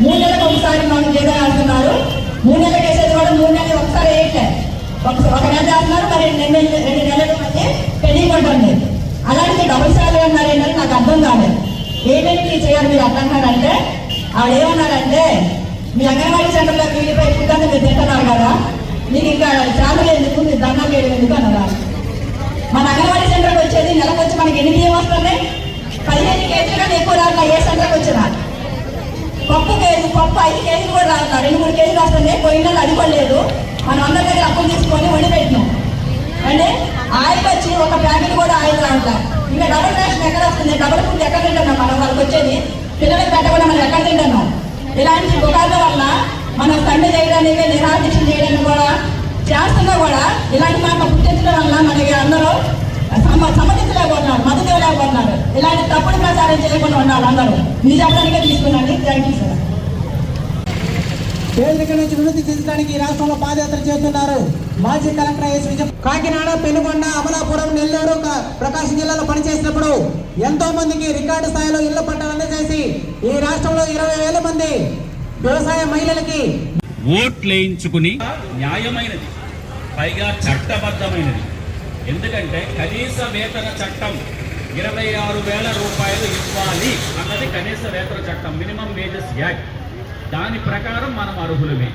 3 నెలలకు ఒకసారి మనం జీతం వేస్తున్నారు. 3 నెలలకు వేసేది కూడా 3 నెలలు ఒకసారి వేయట్లేదు. ఒక నెల చేస్తున్నారు, మరి 2 నెలల మధ్య పెరిగిపోతుంది. అలాంటి డబుల్ సాలరీ అన్నారు ఏంటంటే నాకు అర్థం కాలేదు. ఏంటంటే చేయాలి మీరు అర్థం కాదంటే ఆవిడ ఏమన్నారంటే మీ అంగన్వాడీ సెంటర్లో వీడిపోయి ఫుడ్ అంతా మీరు తింటున్నారు కదా, మీకు ఇంకా శాలరీ ఎందుకు, మీరు దండాలు వేయడం ఎందుకు అన్నారు. మన అంగన్వాడీ సెంటర్కి వచ్చేది నెలకు వచ్చి మనకి ఎన్ని బియ్యం వస్తుంది? 15 కేజీలు కానీ ఎక్కువ రాట్లా. ఏ సెంటర్కి వచ్చినా పప్పు 5 కేజీలు కూడా రాట్లా, 2-3 కేజీలు వస్తుంది. పోయిన నెల అది కూడా లేదు. మనం అందరి దగ్గర అప్పులు తీసుకొని వండి పెట్టినాం అంటే ఆయిల్ వచ్చి ఒక ప్యాకెట్ కూడా ఆయిల్ రావట్లా. ఇంకా డబుల్ రేషన్ ఎక్కడ వస్తుంది? డబుల్ ఫుడ్ ఎక్కడ తింటున్నాం మనం? వాళ్ళకి వచ్చేది పిల్లలకు పెట్టకుండా మనం ఎక్కడ తింటున్నాం? ఇలాంటి దుకాణాల వల్ల మనం సమ్మె చేయడానికి, నిరాదీక్ష చేయడానికి కూడా చేస్తున్నా కూడా ఇలాంటి మాట పుట్టించడం వల్ల మనకి అందరూ సమ్మతించలేకపోతున్నారు, మద్దతు ఇవ్వలేకపోతున్నారు. ఇలాంటి తప్పుడు ప్రచారం చేయకుండా ఉన్నారు. అందరూ మీ చెప్పడానికే తీసుకున్నాండి. Thank you sir. పేదరిక నుంచి విముక్తి చెందడానికి ఈ రాష్ట్రంలో పాదయాత్ర చేస్తున్నారు మాజీ కలెక్టర్ ఎస్ విజయ్. కాకినాడ, పెనుగొండ, అమలాపురం, నెల్లూరు, ప్రకాశం జిల్లాలో పనిచేసినప్పుడు ఎంతో మందికి రికార్డు స్థాయిలో ఇళ్ల పట్టాలు అందజేసి ఈ రాష్ట్రంలో 20,000 మంది వ్యవసాయ మహిళలకి ఓట్లేయించుకుని న్యాయమైనది, పైగా చట్టబద్ధమైనది. ఎందుకంటే కనీస వేతన చట్టం 26,000 రూపాయలు ఇవ్వాలి అన్నది కనీస వేతన చట్టం, మినిమం వేజెస్ యాక్ట్. దాని ప్రకారం మనం అర్హులమే.